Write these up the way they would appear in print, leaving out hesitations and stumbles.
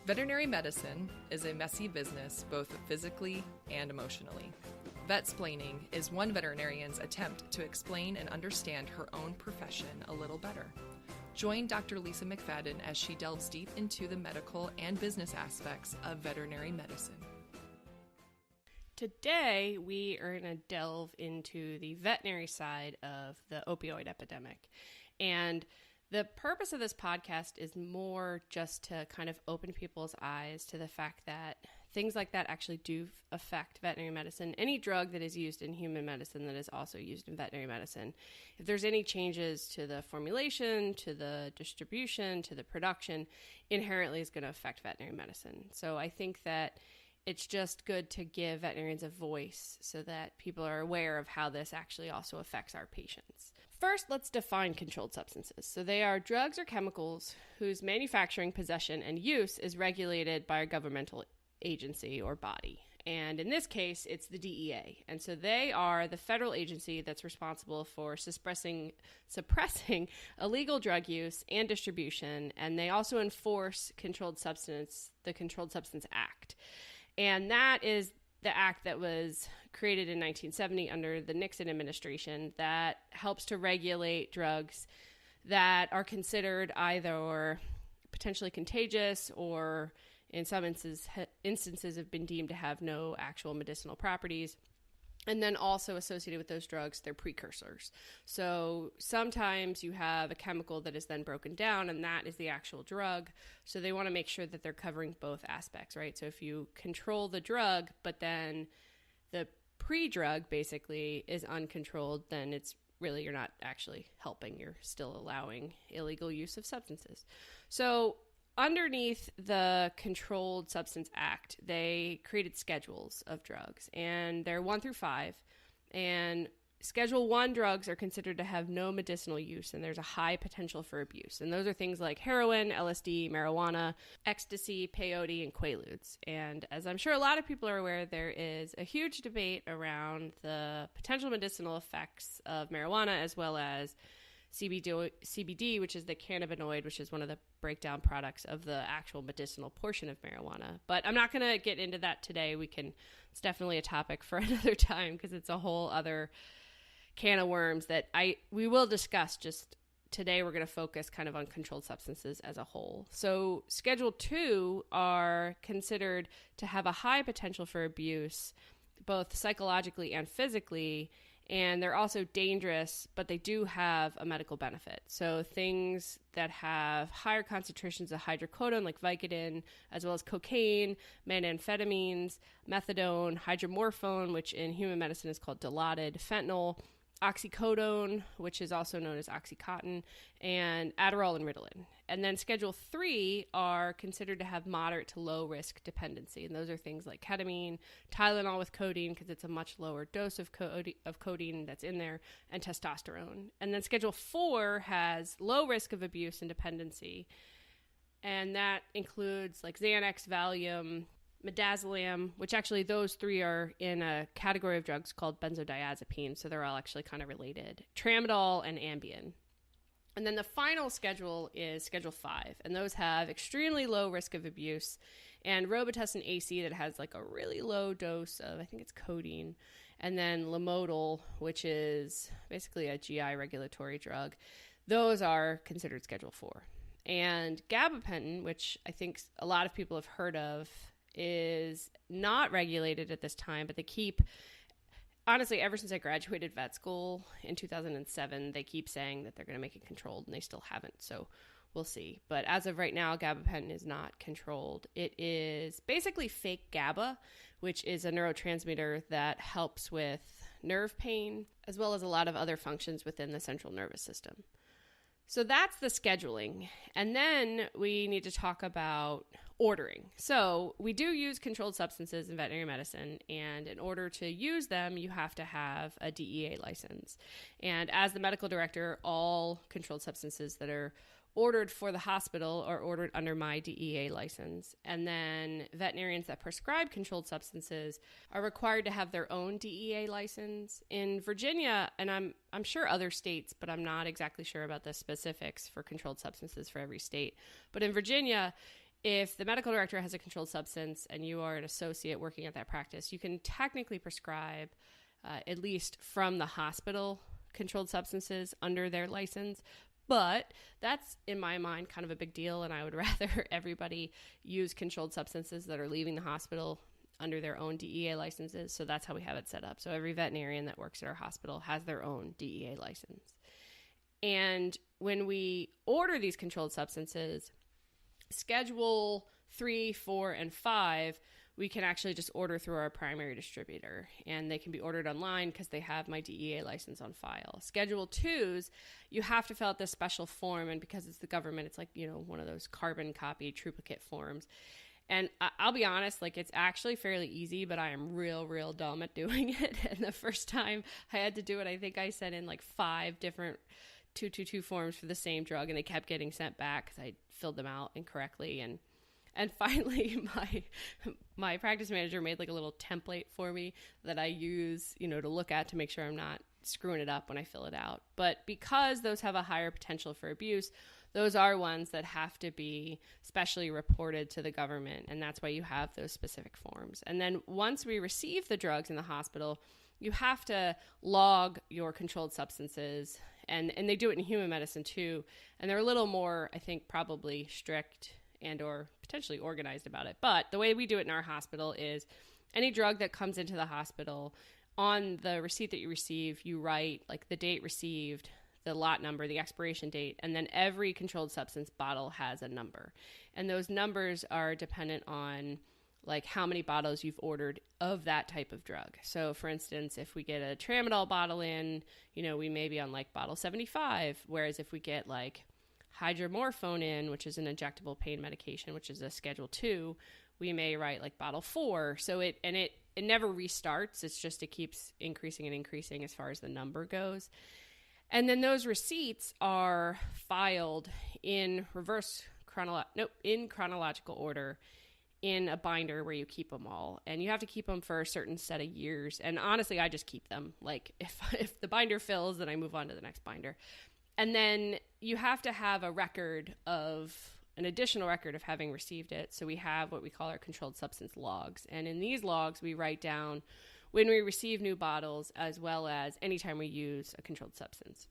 Veterinary medicine is a messy business both physically and emotionally. Vetsplaining is one veterinarian's attempt to explain and understand her own profession a little better. Join Dr. Lisa McFadden as she delves deep into the medical and business aspects of veterinary medicine. Today, we are going to delve into the veterinary side of the opioid epidemic. And the purpose of this podcast is more just to kind of open people's eyes to the fact that things like that actually do affect veterinary medicine. Any drug that is used in human medicine that is also used in veterinary medicine. If there's any changes to the formulation, to the distribution, to the production, inherently is going to affect veterinary medicine. So I think that it's just good to give veterinarians a voice so that people are aware of how this actually also affects our patients. First, let's define controlled substances. So they are drugs or chemicals whose manufacturing, possession, and use is regulated by a governmental agency or body. And in this case, it's the DEA. And so they are the federal agency that's responsible for suppressing illegal drug use and distribution. And they also enforce the Controlled Substance Act. And that is the act that was created in 1970 under the Nixon administration that helps to regulate drugs that are considered either potentially contagious or in some instances have been deemed to have no actual medicinal properties. And then also associated with those drugs, they're precursors. So sometimes you have a chemical that is then broken down, and that is the actual drug. So they want to make sure that they're covering both aspects, right? So if you control the drug, but then the pre-drug basically is uncontrolled, then it's really, you're not actually helping. You're still allowing illegal use of substances. So underneath the Controlled Substance Act, they created schedules of drugs, and they're 1 through 5. And Schedule 1 drugs are considered to have no medicinal use, and there's a high potential for abuse. And those are things like heroin, LSD, marijuana, ecstasy, peyote, and quaaludes. And as I'm sure a lot of people are aware, there is a huge debate around the potential medicinal effects of marijuana as well as CBD, which is the cannabinoid, which is one of the breakdown products of the actual medicinal portion of marijuana. But I'm not going to get into that today. It's definitely a topic for another time because it's a whole other can of worms that we will discuss. Just today we're going to focus kind of on controlled substances as a whole. So Schedule 2 are considered to have a high potential for abuse, both psychologically and physically. And they're also dangerous, but they do have a medical benefit. So things that have higher concentrations of hydrocodone, like Vicodin, as well as cocaine, methamphetamines, methadone, hydromorphone, which in human medicine is called Dilaudid, fentanyl, oxycodone, which is also known as Oxycontin, and Adderall and Ritalin. And then Schedule 3 are considered to have moderate to low risk dependency. And those are things like ketamine, Tylenol with codeine, because it's a much lower dose of codeine that's in there, and testosterone. And then Schedule 4 has low risk of abuse and dependency. And that includes like Xanax, Valium, midazolam, which actually those 3 are in a category of drugs called benzodiazepines, so they're all actually kind of related. Tramadol and Ambien. And then the final schedule is Schedule 5, and those have extremely low risk of abuse, and Robitussin AC that has like a really low dose of, I think it's codeine, and then Lamodal, which is basically a GI regulatory drug. Those are considered Schedule 4. And gabapentin, which I think a lot of people have heard of, is not regulated at this time, but they keep, honestly, ever since I graduated vet school in 2007, they keep saying that they're going to make it controlled, and they still haven't, so we'll see. But as of right now, gabapentin is not controlled. It is basically fake GABA, which is a neurotransmitter that helps with nerve pain, as well as a lot of other functions within the central nervous system. So that's the scheduling. And then we need to talk about ordering. So we do use controlled substances in veterinary medicine, and in order to use them, you have to have a DEA license. And as the medical director, all controlled substances that are ordered for the hospital are ordered under my DEA license. And then veterinarians that prescribe controlled substances are required to have their own DEA license. In Virginia, and I'm sure other states, but I'm not exactly sure about the specifics for controlled substances for every state. But in Virginia, if the medical director has a controlled substance and you are an associate working at that practice, you can technically prescribe, at least from the hospital, controlled substances under their license. But that's, in my mind, kind of a big deal, and I would rather everybody use controlled substances that are leaving the hospital under their own DEA licenses. So that's how we have it set up. So every veterinarian that works at our hospital has their own DEA license. And when we order these controlled substances, Schedule 3, 4, and 5, we can actually just order through our primary distributor, and they can be ordered online because they have my DEA license on file. Schedule 2s, you have to fill out this special form, and because it's the government, it's like, one of those carbon copy triplicate forms. And I'll be honest, like, it's actually fairly easy, but I am real dumb at doing it. And the first time I had to do it, I think I sent in like 5 different 222 forms for the same drug, and they kept getting sent back because I filled them out incorrectly. And finally, my practice manager made like a little template for me that I use, to look at to make sure I'm not screwing it up when I fill it out. But because those have a higher potential for abuse, those are ones that have to be specially reported to the government, and that's why you have those specific forms. And then once we receive the drugs in the hospital, you have to log your controlled substances, and they do it in human medicine too, and they're a little more, I think, probably strict and or potentially organized about it. But the way we do it in our hospital is any drug that comes into the hospital, on the receipt that you receive, you write like the date received, the lot number, the expiration date, and then every controlled substance bottle has a number. And those numbers are dependent on like how many bottles you've ordered of that type of drug. So for instance, if we get a tramadol bottle in, we may be on like bottle 75, whereas if we get like hydromorphone in, which is an injectable pain medication, which is a Schedule 2, we may write like bottle 4. So it never restarts. It's just, it keeps increasing and increasing as far as the number goes. And then those receipts are filed in chronological order in a binder where you keep them all. And you have to keep them for a certain set of years. And honestly, I just keep them. Like if the binder fills, then I move on to the next binder. And then you have to have an additional record of having received it. So we have what we call our controlled substance logs. And in these logs, we write down when we receive new bottles, as well as anytime we use a controlled substance,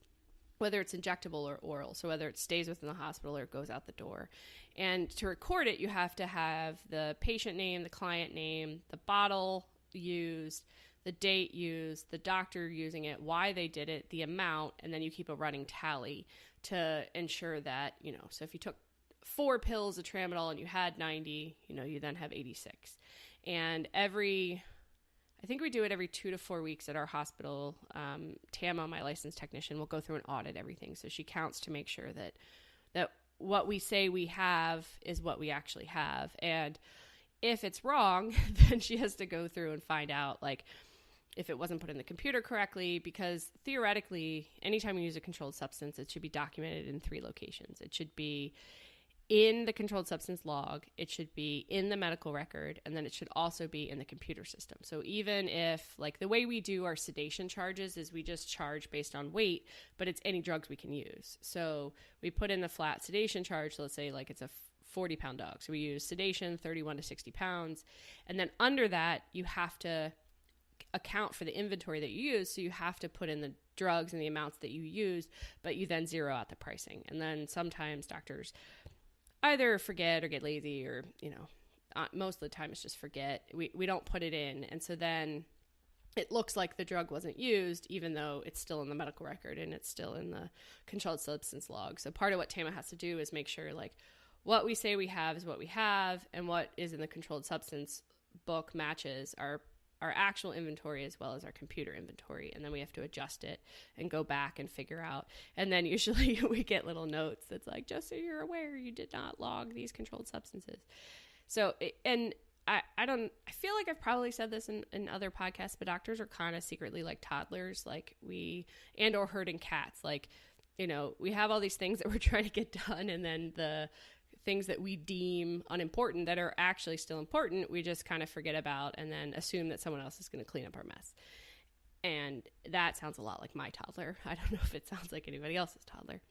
whether it's injectable or oral. So whether it stays within the hospital or it goes out the door. And to record it, you have to have the patient name, the client name, the bottle used, the date used, the doctor using it, why they did it, the amount, and then you keep a running tally to ensure that, so if you took 4 pills of tramadol and you had 90, you then have 86. And I think we do it every 2 to 4 weeks at our hospital. Tama, my licensed technician, will go through and audit everything. So she counts to make sure that what we say we have is what we actually have. And if it's wrong, then she has to go through and find out, like, if it wasn't put in the computer correctly, because theoretically, anytime you use a controlled substance, it should be documented in 3 locations. It should be in the controlled substance log, it should be in the medical record, and then it should also be in the computer system. So even if, like, the way we do our sedation charges is we just charge based on weight, but it's any drugs we can use. So we put in the flat sedation charge. So let's say like it's a 40-pound dog. So we use sedation, 31 to 60 pounds. And then under that, you have to account for the inventory that you use. So you have to put in the drugs and the amounts that you used, but you then zero out the pricing. And then sometimes doctors either forget or get lazy, or, most of the time it's just forget. We don't put it in. And so then it looks like the drug wasn't used, even though it's still in the medical record and it's still in the controlled substance log. So part of what Tama has to do is make sure, like, what we say we have is what we have, and what is in the controlled substance book matches our actual inventory as well as our computer inventory. And then we have to adjust it and go back and figure out. And then usually we get little notes that's like, just so you're aware, you did not log these controlled substances. So, and I feel like I've probably said this in other podcasts, but doctors are kind of secretly like toddlers, like or herding cats. Like, we have all these things that we're trying to get done, and then the things that we deem unimportant that are actually still important, we just kind of forget about and then assume that someone else is going to clean up our mess. And that sounds a lot like my toddler. I don't know if it sounds like anybody else's toddler.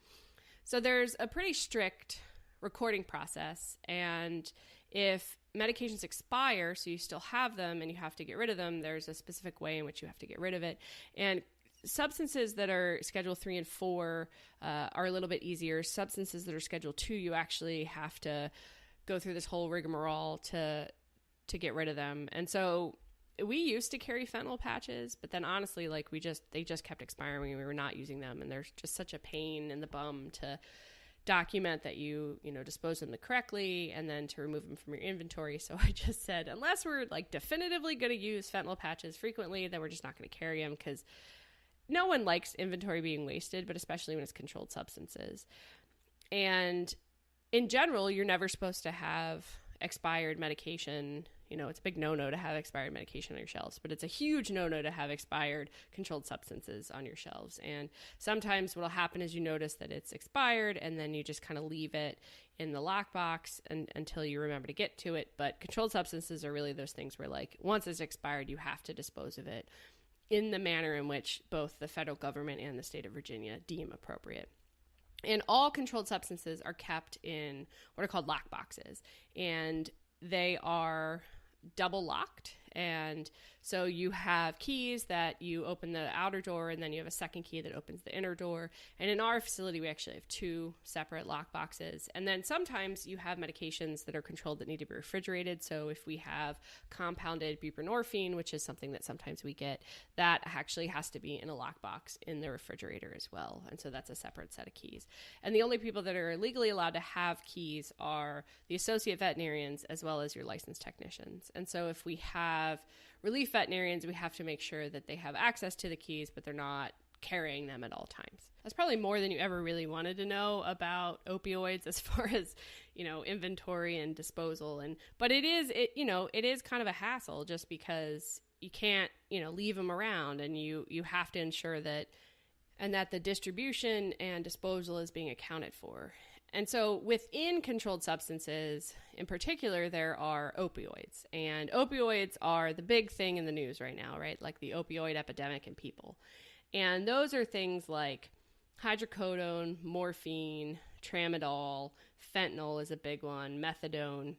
So there's a pretty strict recording process. And if medications expire, so you still have them and you have to get rid of them, there's a specific way in which you have to get rid of it. And substances that are Schedule 3 and 4 are a little bit easier. Substances that are Schedule 2, you actually have to go through this whole rigmarole to get rid of them. And so we used to carry fentanyl patches, but then honestly, like they just kept expiring. We were not using them, and there's just such a pain in the bum to document that you dispose them correctly and then to remove them from your inventory. So I just said, unless we're like definitively going to use fentanyl patches frequently, then we're just not going to carry them, because no one likes inventory being wasted, but especially when it's controlled substances. And in general, you're never supposed to have expired medication. It's a big no-no to have expired medication on your shelves, but it's a huge no-no to have expired controlled substances on your shelves. And sometimes what'll happen is you notice that it's expired, and then you just kind of leave it in the lockbox until you remember to get to it. But controlled substances are really those things where, like, once it's expired, you have to dispose of it in the manner in which both the federal government and the state of Virginia deem appropriate. And all controlled substances are kept in what are called lockboxes, and they are double locked. And so you have keys that you open the outer door, and then you have a second key that opens the inner door. And in our facility, we actually have 2 separate lock boxes. And then sometimes you have medications that are controlled that need to be refrigerated. So if we have compounded buprenorphine, which is something that sometimes we get, that actually has to be in a lockbox in the refrigerator as well. And so that's a separate set of keys. And the only people that are legally allowed to have keys are the associate veterinarians as well as your licensed technicians. And so if we have relief veterinarians, we have to make sure that they have access to the keys, but they're not carrying them at all times. That's probably more than you ever really wanted to know about opioids as far as, inventory and disposal. But it is kind of a hassle, just because you can't, leave them around, and you have to ensure that the distribution and disposal is being accounted for. And so within controlled substances, in particular, there are opioids. And opioids are the big thing in the news right now, right? Like the opioid epidemic in people. And those are things like hydrocodone, morphine, tramadol, fentanyl is a big one, methadone,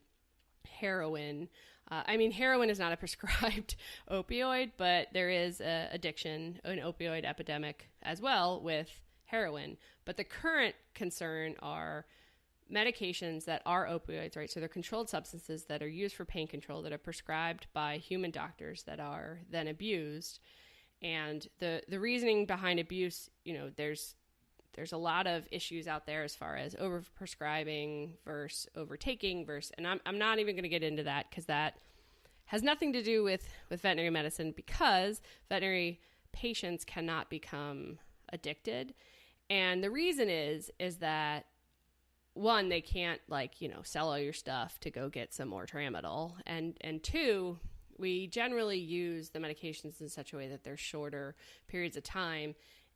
heroin. Heroin is not a prescribed opioid, but there is an opioid epidemic as well with heroin. But the current concern are medications that are opioids, right? So they're controlled substances that are used for pain control, that are prescribed by human doctors, that are then abused. And the reasoning behind abuse, there's a lot of issues out there as far as overprescribing versus overtaking and I'm not even going to get into that, because that has nothing to do with veterinary medicine, because veterinary patients cannot become addicted. And the reason is that, one, they can't sell all your stuff to go get some more tramadol. And 2, we generally use the medications in such a way that they're shorter periods of time.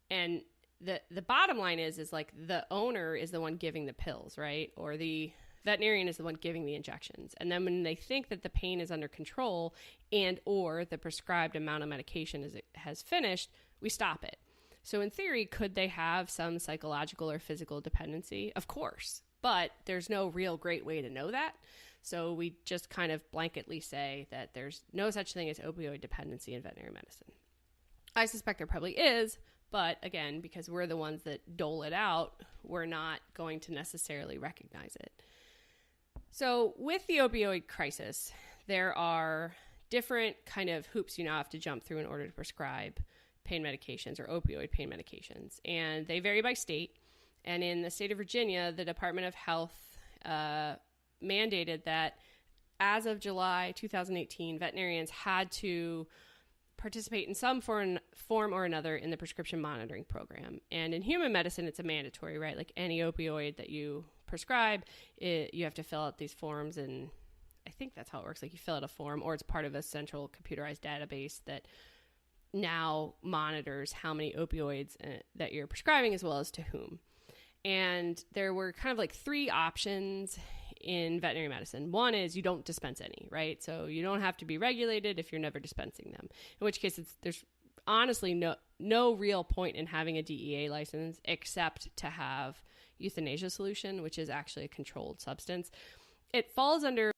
And the bottom line is like the owner is the one giving the pills, right? Or the veterinarian is the one giving the injections. And then when they think that the pain is under control and or the prescribed amount of medication has finished, we stop it. So in theory, could they have some psychological or physical dependency? Of course, but there's no real great way to know that. So we just kind of blanketly say that there's no such thing as opioid dependency in veterinary medicine. I suspect there probably is, but again, because we're the ones that dole it out, we're not going to necessarily recognize it. So with the opioid crisis, there are different kind of hoops you now have to jump through in order to prescribe pain medications or opioid pain medications. And they vary by state. And in the state of Virginia, the Department of Health mandated that as of July 2018, veterinarians had to participate in some form or another in the prescription monitoring program. And in human medicine, it's a mandatory, right? Like any opioid that you prescribe, you have to fill out these forms. And I think that's how it works. Like you fill out a form, or it's part of a central computerized database that now monitors how many opioids that you're prescribing as well as to whom. And there were kind of like 3 options in veterinary medicine. One is you don't dispense any, right? So you don't have to be regulated if you're never dispensing them, in which case there's honestly no real point in having a DEA license except to have, euthanasia solution, which is actually a controlled substance. It falls under